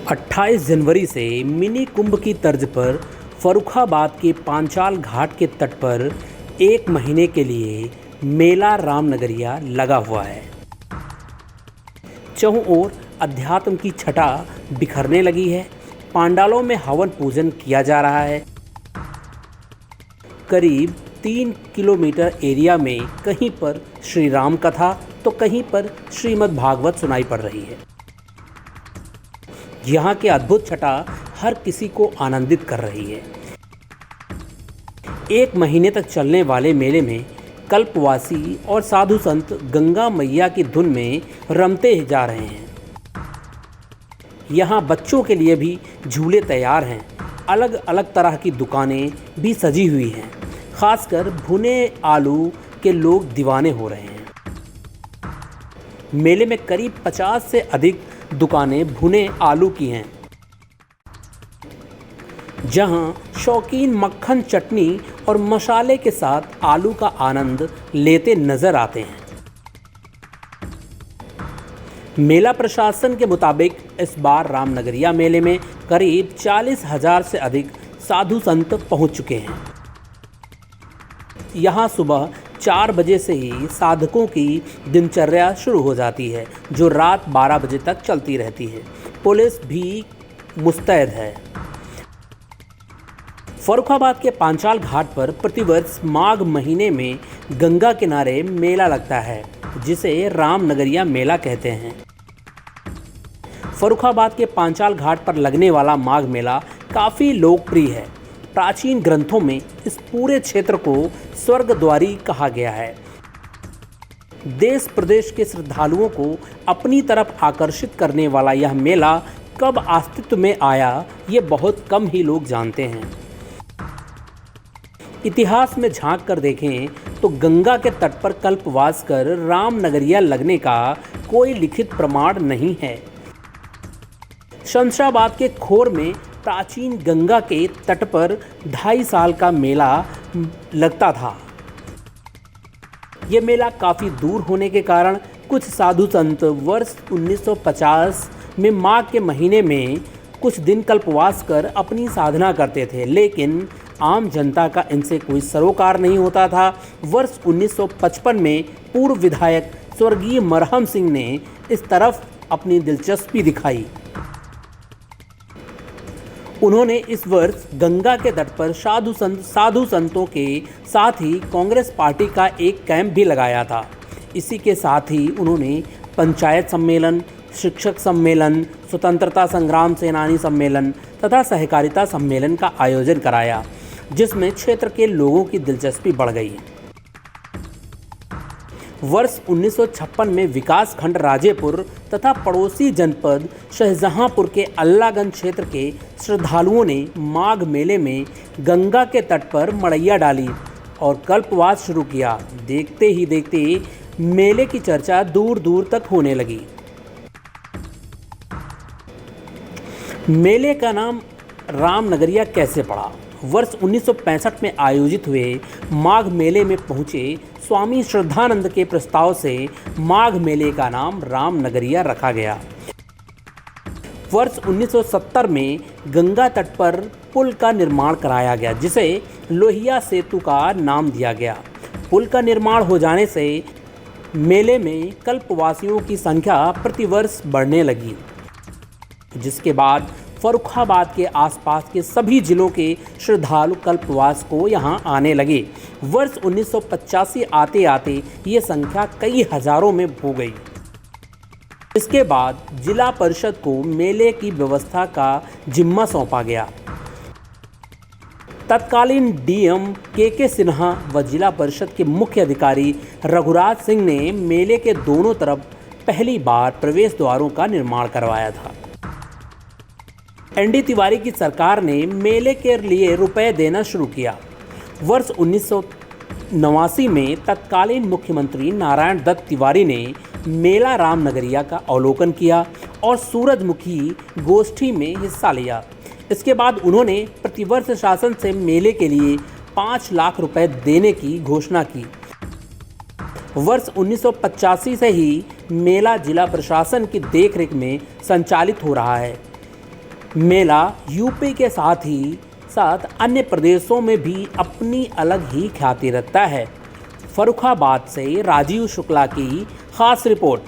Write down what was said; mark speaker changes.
Speaker 1: 28 जनवरी से मिनी कुंभ की तर्ज पर फर्रुखाबाद के पांचाल घाट के तट पर एक महीने के लिए मेला रामनगरिया लगा हुआ है। चहुं ओर अध्यात्म की छटा बिखरने लगी है। पांडालों में हवन पूजन किया जा रहा है। करीब 3 किलोमीटर एरिया में कहीं पर श्री राम कथा तो कहीं पर श्रीमद् भागवत सुनाई पड़ रही है। यहाँ की अद्भुत छटा हर किसी को आनंदित कर रही है। एक महीने तक चलने वाले मेले में कल्पवासी और साधु संत गंगा मैया की धुन में रमते जा रहे हैं। यहाँ बच्चों के लिए भी झूले तैयार हैं। अलग अलग तरह की दुकानें भी सजी हुई हैं। खासकर भुने आलू के लोग दीवाने हो रहे हैं। मेले में करीब 50 से अधिक दुकानें भुने आलू की हैं, जहां शौकीन मक्खन, चटनी और मसाले के साथ आलू का आनंद लेते नजर आते हैं। मेला प्रशासन के मुताबिक इस बार रामनगरिया मेले में करीब 40,000 से अधिक साधु संत पहुंच चुके हैं। यहाँ सुबह 4 बजे से ही साधकों की दिनचर्या शुरू हो जाती है, जो रात 12 बजे तक चलती रहती है। पुलिस भी मुस्तैद है। फर्रुखाबाद के पांचाल घाट पर प्रतिवर्ष माघ महीने में गंगा किनारे मेला लगता है, जिसे रामनगरिया मेला कहते हैं। फर्रुखाबाद के पांचाल घाट पर लगने वाला माघ मेला काफ़ी लोकप्रिय है। प्राचीन ग्रंथों में इस पूरे क्षेत्र को स्वर्गद्वारी कहा गया है। देश प्रदेश के श्रद्धालुओं को अपनी तरफ आकर्षित करने वाला यह मेला कब अस्तित्व में आया, ये बहुत कम ही लोग जानते हैं। इतिहास में झांक कर देखें तो गंगा के तट पर कल्पवास कर रामनगरिया लगने का कोई लिखित प्रमाण नहीं है। शमशाबाद के खोर में प्राचीन गंगा के तट पर 2.5 साल का मेला लगता था। ये मेला काफ़ी दूर होने के कारण कुछ साधु संत वर्ष 1950 में माघ के महीने में कुछ दिन कल्पवास कर अपनी साधना करते थे, लेकिन आम जनता का इनसे कोई सरोकार नहीं होता था। वर्ष 1955 में पूर्व विधायक स्वर्गीय मरहम सिंह ने इस तरफ अपनी दिलचस्पी दिखाई। उन्होंने इस वर्ष गंगा के तट पर साधु संतों के साथ ही कांग्रेस पार्टी का एक कैंप भी लगाया था। इसी के साथ ही उन्होंने पंचायत सम्मेलन, शिक्षक सम्मेलन, स्वतंत्रता संग्राम सेनानी सम्मेलन तथा सहकारिता सम्मेलन का आयोजन कराया, जिसमें क्षेत्र के लोगों की दिलचस्पी बढ़ गई। वर्ष 1956 में विकास खंड राजेपुर तथा पड़ोसी जनपद शाहजहांपुर के अल्लागंज क्षेत्र के श्रद्धालुओं ने माघ मेले में गंगा के तट पर मड़ैया डाली और कल्पवास शुरू किया। देखते ही देखते मेले की चर्चा दूर दूर तक होने लगी। मेले का नाम रामनगरिया कैसे पड़ा? वर्ष 1965 में आयोजित हुए माघ मेले में पहुंचे स्वामी श्रद्धानंद के प्रस्ताव से माघ मेले का नाम रामनगरिया रखा गया। वर्ष 1970 में गंगा तट पर पुल का निर्माण कराया गया, जिसे लोहिया सेतु का नाम दिया गया। पुल का निर्माण हो जाने से मेले में कल्पवासियों की संख्या प्रतिवर्ष बढ़ने लगी, जिसके बाद फर्रुखाबाद के आसपास के सभी जिलों के श्रद्धालु कल्पवास को यहां आने लगे। वर्ष 1985 आते आते ये संख्या कई हजारों में हो गई। इसके बाद जिला परिषद को मेले की व्यवस्था का जिम्मा सौंपा गया। तत्कालीन डीएम के सिन्हा व जिला परिषद के मुख्य अधिकारी रघुराज सिंह ने मेले के दोनों तरफ पहली बार प्रवेश द्वारों का निर्माण करवाया था। एनडी तिवारी की सरकार ने मेले के लिए रुपए देना शुरू किया। वर्ष 1989 में तत्कालीन मुख्यमंत्री नारायण दत्त तिवारी ने मेला रामनगरिया का अवलोकन किया और सूरजमुखी गोष्ठी में हिस्सा लिया। इसके बाद उन्होंने प्रतिवर्ष शासन से मेले के लिए 5 लाख रुपए देने की घोषणा की। वर्ष 1985 से ही मेला जिला प्रशासन की देखरेख में संचालित हो रहा है। मेला यूपी के साथ अन्य प्रदेशों में भी अपनी अलग ही ख्याति रखता है। फर्रुखाबाद से राजीव शुक्ला की खास रिपोर्ट।